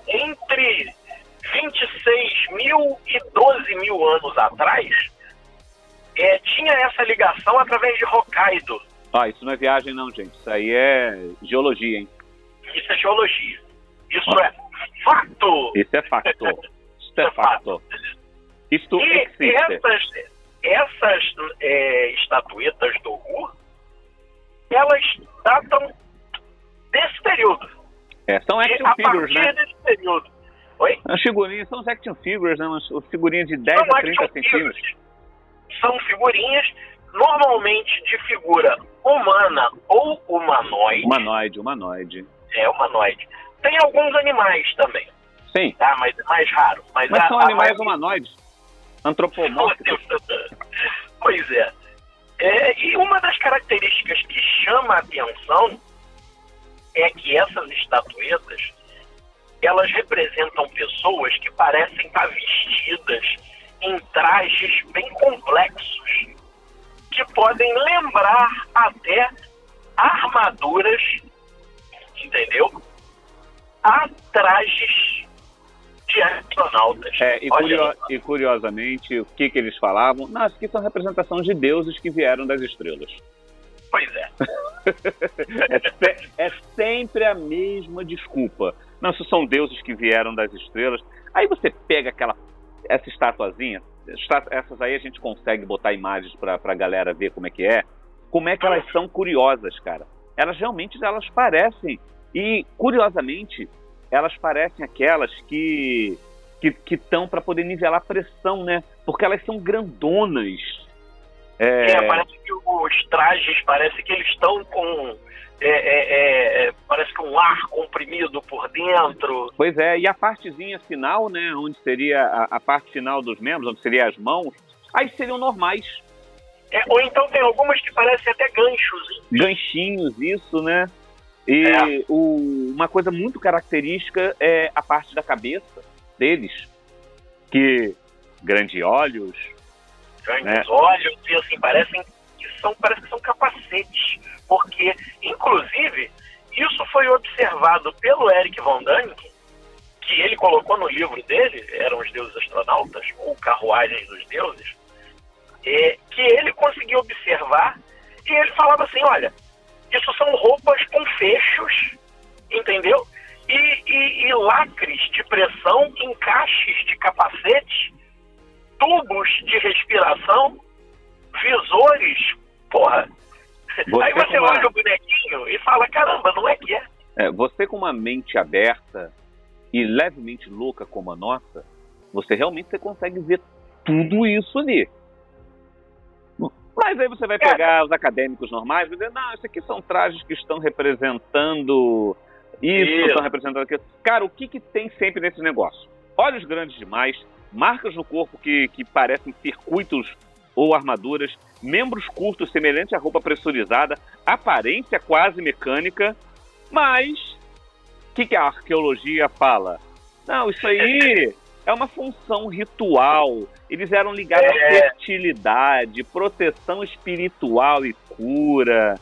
entre 26 mil e 12 mil anos atrás. Tinha essa ligação através de Hokkaido. Isso não é viagem não, gente. Isso aí é geologia, hein? Isso é geologia. Isso é fato. Isso é fato. Isso é fato. Isto existe. Essas estatuetas do Gu, elas datam desse período. São action figures, né? Desse período. Oi? As figurinhas são action figures, né? As figurinhas de 10 a 30 centímetros. São figurinhas normalmente de figura humana ou humanoide. Humanoide. Humanoide. Tem alguns animais também. Sim. Mas é mais raro. Mas são animais humanoides. Antropomórficos. Pois é. E uma das características que chama a atenção é que essas estatuetas, elas representam pessoas que parecem estar vestidas em trajes bem complexos, que podem lembrar até armaduras, entendeu? A trajes de astronautas. E curiosamente, o que eles falavam? Não, isso aqui são representações de deuses que vieram das estrelas. Pois é. É sempre a mesma desculpa. Não, isso são deuses que vieram das estrelas. Aí você pega essa estatuazinha, essas aí a gente consegue botar imagens pra galera ver como é que elas são curiosas, cara. Elas realmente parecem, e curiosamente, elas parecem aquelas que estão para poder nivelar a pressão, né? Porque elas são grandonas. Parece que os trajes, parece que eles estão com... parece que um ar comprimido por dentro. Pois é, e a partezinha final, né? Onde seria a parte final dos membros, onde seriam as mãos, aí seriam normais. Ou então tem algumas que parecem até ganchos. Hein? Ganchinhos, isso, né? E uma coisa muito característica é a parte da cabeça deles, que grandes olhos, e assim, parece que são capacetes, porque, inclusive, isso foi observado pelo Eric von Däniken, que ele colocou no livro dele, eram os deuses astronautas, ou carruagens dos deuses, que ele conseguiu observar, e ele falava assim, olha, isso são roupas com fechos, entendeu? E lacres de pressão, encaixes de capacete, tubos de respiração, visores, porra. Aí você olha o bonequinho e fala, caramba, não é que é? Você com uma mente aberta e levemente louca como a nossa, você realmente consegue ver tudo isso ali. Mas aí você vai pegar os acadêmicos normais e dizer, não, isso aqui são trajes que estão representando isso, estão representando aquilo. Cara, o que tem sempre nesse negócio? Olhos grandes demais, marcas no corpo que parecem circuitos ou armaduras, membros curtos semelhantes à roupa pressurizada, aparência quase mecânica, mas o que a arqueologia fala? Não, isso aí é uma função ritual. Eles eram ligados à fertilidade, proteção espiritual e cura.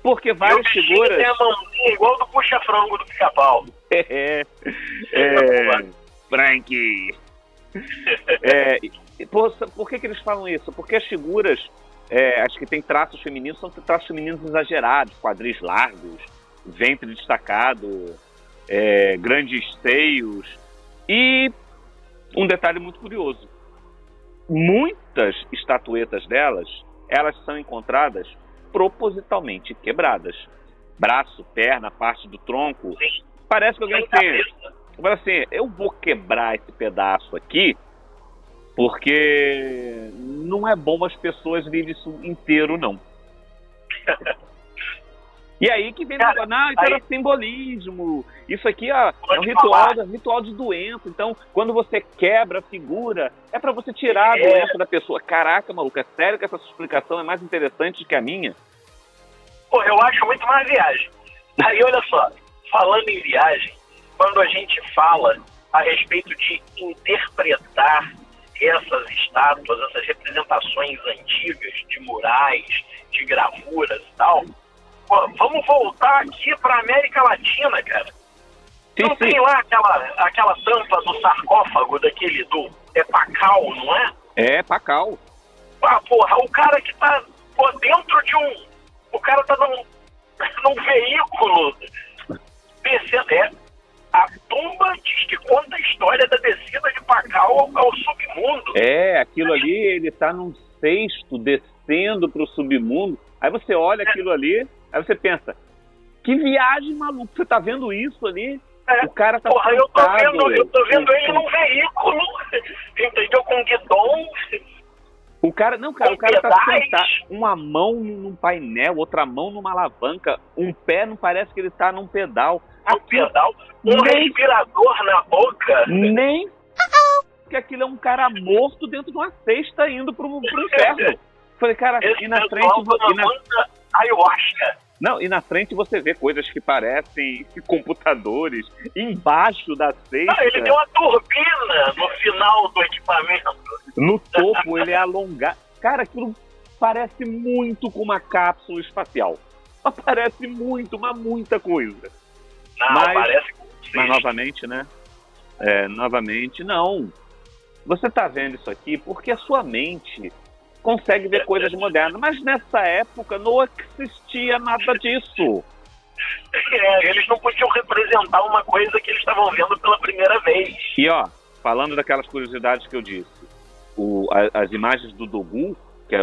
Porque várias figuras... tem a mãozinha igual do puxa-frango do Pica-Pau. Frank. Por que eles falam isso? Porque as figuras, acho que tem traços femininos, são traços femininos exagerados, quadris largos, ventre destacado, grandes seios. E um detalhe muito curioso, muitas estatuetas delas, elas são encontradas propositalmente quebradas. Braço, perna, parte do tronco. Sim. Parece que alguém fala assim, eu vou quebrar esse pedaço aqui, porque não é bom as pessoas verem isso inteiro, não. E aí que vem, não, isso era simbolismo, isso aqui é um ritual de doença, então quando você quebra a figura, é pra você tirar a doença da pessoa. Caraca, maluco, é sério que essa sua explicação é mais interessante que a minha? Pô, eu acho muito mais viagem. Aí, olha só, falando em viagem, quando a gente fala a respeito de interpretar essas estátuas, essas representações antigas de murais, de gravuras e tal, vamos voltar aqui para América Latina, cara. Não tem lá aquela tampa do sarcófago daquele é Pacal, não é? É, Pacal. Ah, porra, o cara que tá dentro de o cara tá num veículo descendo. A tumba diz que conta a história da descida de Pacal ao submundo. Aquilo ali, ele tá num cesto descendo pro submundo. Aí você olha aquilo ali, aí você pensa, que viagem, maluco, você tá vendo isso ali? O cara tá sentado. Eu tô vendo ele num veículo, entendeu? Com guidon. O cara tá sentado, uma mão num painel, outra mão numa alavanca, um pé não parece que ele tá num pedal. Um respirador na boca. Nem que aquilo é um cara morto dentro de uma cesta indo pro inferno. Falei, cara, e na frente... Ayahuasca. Não, e na frente você vê coisas que parecem computadores embaixo da cesta. Ele tem uma turbina no final do equipamento. No topo ele é alongado. Cara, aquilo parece muito com uma cápsula espacial. Parece muito, mas muita coisa. Não, parece com mas novamente, né? Novamente, não. Você tá vendo isso aqui porque a sua mente consegue ver coisas modernas. Mas nessa época não existia nada disso. Eles não podiam representar uma coisa que eles estavam vendo pela primeira vez. E ó, falando daquelas curiosidades que eu disse, as imagens do Dogu, que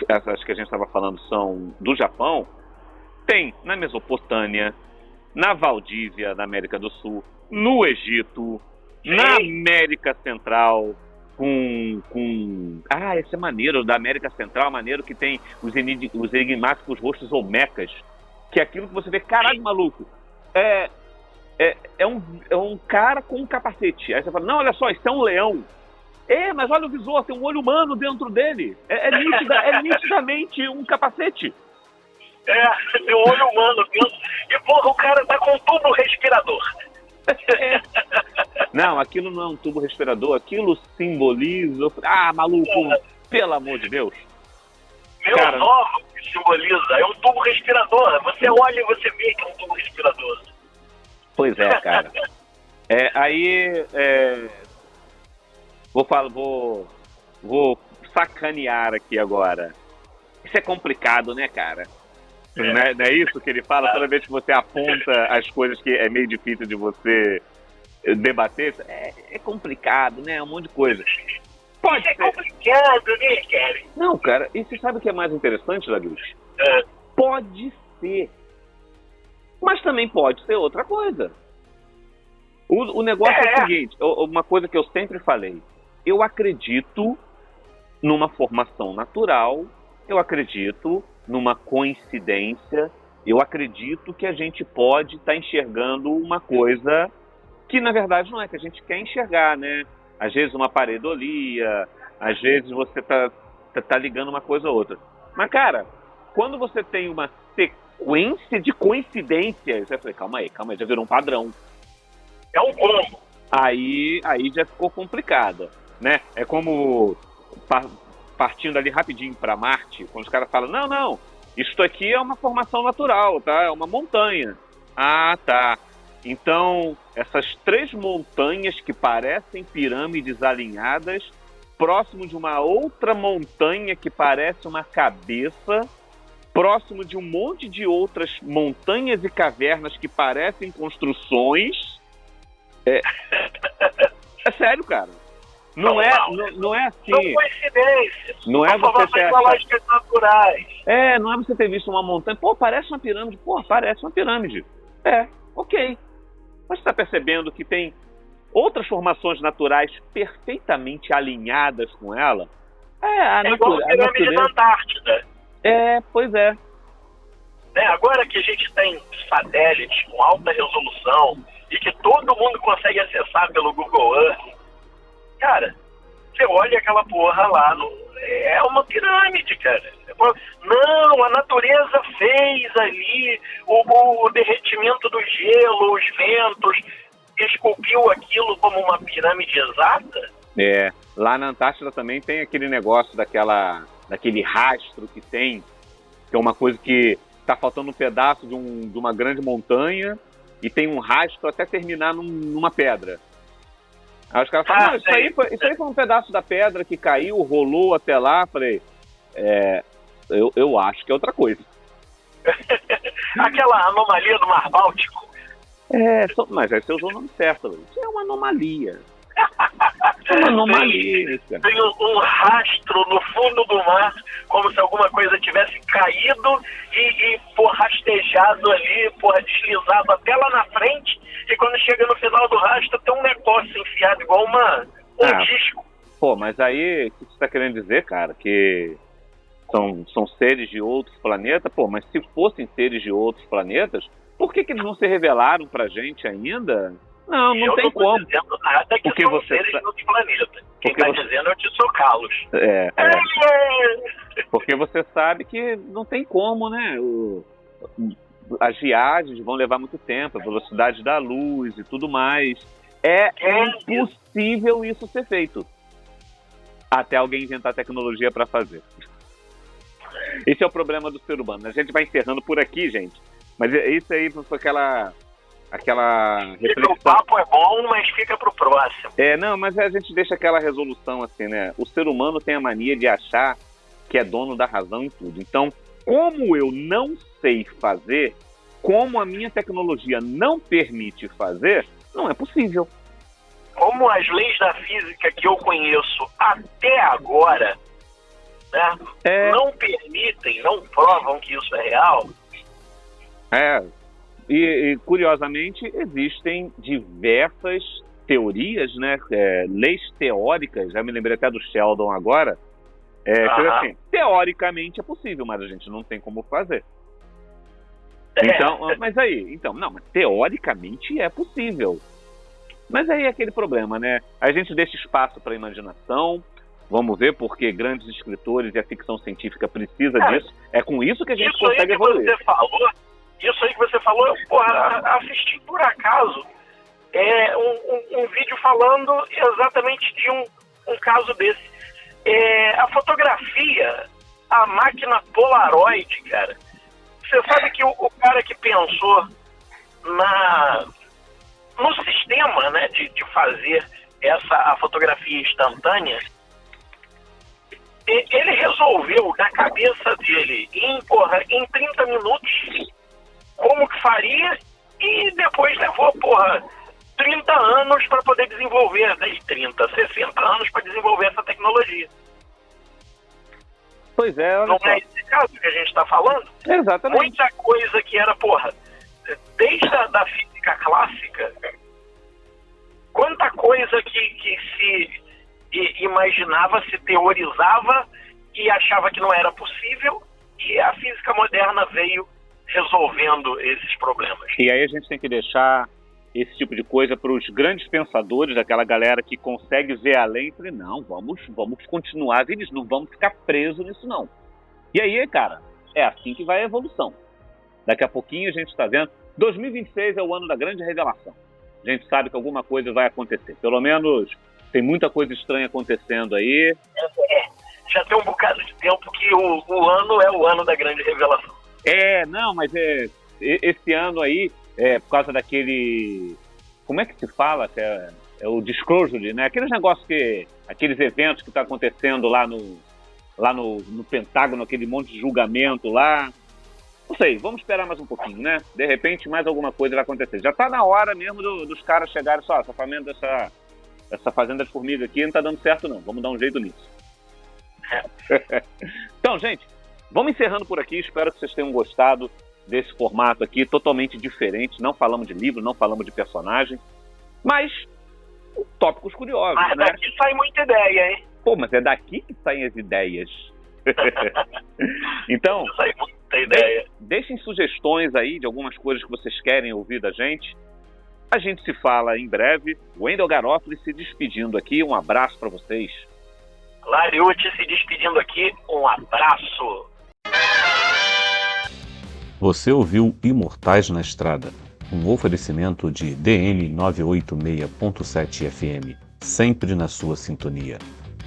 essas que a gente estava falando são do Japão, tem na Mesopotâmia, na Valdívia, na América do Sul, no Egito, na América Central, esse é maneiro, da América Central, maneiro que tem os enigmáticos rostos olmecas, que é aquilo que você vê, caralho, maluco, é um cara com um capacete. Aí você fala, não, olha só, isso é um leão. Mas olha o visor, tem um olho humano dentro dele. É nitidamente um capacete. Tem um olho humano dentro. E, porra, o cara tá com um tubo respirador. Não, aquilo não é um tubo respirador, aquilo simboliza... maluco, pelo amor de Deus. Cara, novo que simboliza, é um tubo respirador. Você olha e você vê que é um tubo respirador. Pois é, cara. Vou sacanear aqui agora. Isso é complicado, né, cara? Não é isso que ele fala? Toda vez que você aponta as coisas que é meio difícil de você debater, é complicado, né? Um monte de coisa. Pode ser. É complicado, né, cara? Não, cara, e você sabe o que é mais interessante, Lagus? Pode ser. Mas também pode ser outra coisa. O negócio é o seguinte, uma coisa que eu sempre falei, eu acredito numa formação natural, eu acredito numa coincidência, eu acredito que a gente pode estar enxergando uma coisa que na verdade não é que a gente quer enxergar, né? Às vezes uma pareidolia, às vezes você tá ligando uma coisa a outra. Mas, cara, quando você tem uma sequência de coincidências, você fala, calma aí, já virou um padrão. É um combo. Aí já ficou complicada, né? É como partindo ali rapidinho para Marte, quando os caras falam, não, isto aqui é uma formação natural, tá? É uma montanha. Ah, tá. Então, essas 3 montanhas que parecem pirâmides alinhadas, próximo de uma outra montanha que parece uma cabeça, próximo de um monte de outras montanhas e cavernas que parecem construções. É sério, cara. Não é assim. São coincidências. Não é você ter lógicas naturais. Não é você ter visto uma montanha. Pô, parece uma pirâmide. Pô, parece uma pirâmide. Ok. Mas você está percebendo que tem outras formações naturais perfeitamente alinhadas com ela? Igual a pirâmide da Antártida. Pois é. Agora que a gente tem satélites com alta resolução e que todo mundo consegue acessar pelo Google Earth, cara, você olha aquela porra lá, é uma pirâmide, cara. Não, a natureza fez ali o derretimento do gelo, os ventos, esculpiu aquilo como uma pirâmide exata. Lá na Antártida também tem aquele negócio daquele rastro que tem, que é uma coisa que tá faltando um pedaço de uma grande montanha e tem um rastro até terminar numa pedra. Aí os caras falam, isso aí foi um pedaço da pedra que caiu, rolou até lá. Falei, eu acho que é outra coisa. Aquela anomalia do Mar Báltico. Mas aí você usou o nome certo. Isso é uma anomalia. É uma anomalia. Tem um rastro no fundo do mar, como se alguma coisa tivesse caído e rastejado ali, deslizado até lá na frente, e quando chega no final do rastro tem um negócio enfiado igual um disco. Pô, mas aí, o que você está querendo dizer, cara? Que são seres de outros planetas? Pô, mas se fossem seres de outros planetas, por que eles não se revelaram pra gente ainda? Não tem como. Eu não tô dizendo nada que são seres de outros planetas. Quem tá dizendo é o Tissot Carlos. Porque você sabe que não tem como, né? As viagens vão levar muito tempo, a velocidade da luz e tudo mais. É impossível isso ser feito. Até alguém inventar tecnologia para fazer. Esse é o problema do ser humano. A gente vai encerrando por aqui, gente. Mas isso aí foi aquela reflexão. O papo é bom, mas fica pro próximo. Não, mas a gente deixa aquela resolução assim, né? O ser humano tem a mania de achar que é dono da razão em tudo. Então, como eu não sei fazer, como a minha tecnologia não permite fazer, não é possível. Como as leis da física que eu conheço até agora, né, não permitem, não provam que isso é real. E curiosamente existem diversas teorias, né, leis teóricas. Já me lembrei até do Sheldon agora. Assim, teoricamente é possível, mas a gente não tem como fazer. Então, mas teoricamente é possível. Mas aí é aquele problema, né? A gente deixa espaço para a imaginação. Vamos ver, porque grandes escritores e a ficção científica precisa disso. É com isso que a gente consegue evoluir. Isso aí que você falou, eu assisti por acaso um vídeo falando exatamente de um caso desse. A fotografia, a máquina Polaroid, cara. Você sabe que o cara que pensou no sistema, né, de fazer a fotografia instantânea, ele resolveu na cabeça dele em 30 minutos como que faria, e depois levou 30 anos para poder desenvolver, 60 anos para desenvolver essa tecnologia. Pois é, não é esse caso que a gente está falando? Exatamente. Muita coisa que era, desde a física clássica, quanta coisa que se imaginava, se teorizava e achava que não era possível, e a física moderna veio resolvendo esses problemas. E aí a gente tem que deixar esse tipo de coisa para os grandes pensadores, aquela galera que consegue ver além, e falei, não, vamos continuar, eles não vamos ficar presos nisso não. E aí, cara, é assim que vai a evolução. Daqui a pouquinho a gente está vendo, 2026 é o ano da grande revelação. A gente sabe que alguma coisa vai acontecer, pelo menos tem muita coisa estranha acontecendo aí. Já tem um bocado de tempo que o ano é o ano da grande revelação. Mas esse ano aí, por causa daquele... Como é que se fala? É o disclosure, né? Aqueles negócios aqueles eventos que estão acontecendo lá no Pentágono, aquele monte de julgamento lá. Não sei, vamos esperar mais um pouquinho, né? De repente, mais alguma coisa vai acontecer. Já está na hora mesmo dos caras chegarem só, essa fazenda de formiga aqui não está dando certo não, vamos dar um jeito nisso. Então, gente, vamos encerrando por aqui, espero que vocês tenham gostado desse formato aqui, totalmente diferente. Não falamos de livro, não falamos de personagem, mas tópicos curiosos, mas né? Daqui sai muita ideia, hein? Mas é daqui que saem as ideias. Então, sai muita ideia. Deixem sugestões aí de algumas coisas que vocês querem ouvir da gente. A gente se fala em breve. Wendel Garófoli se despedindo aqui, um abraço para vocês. Lariucci se despedindo aqui, um abraço. Você ouviu Imortais na Estrada, um oferecimento de DM 986.7 FM, sempre na sua sintonia.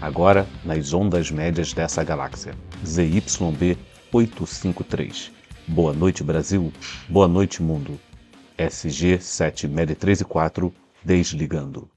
Agora nas ondas médias dessa galáxia, ZYB 853. Boa noite, Brasil. Boa noite, mundo. SG 7 MED 3 e 4, desligando.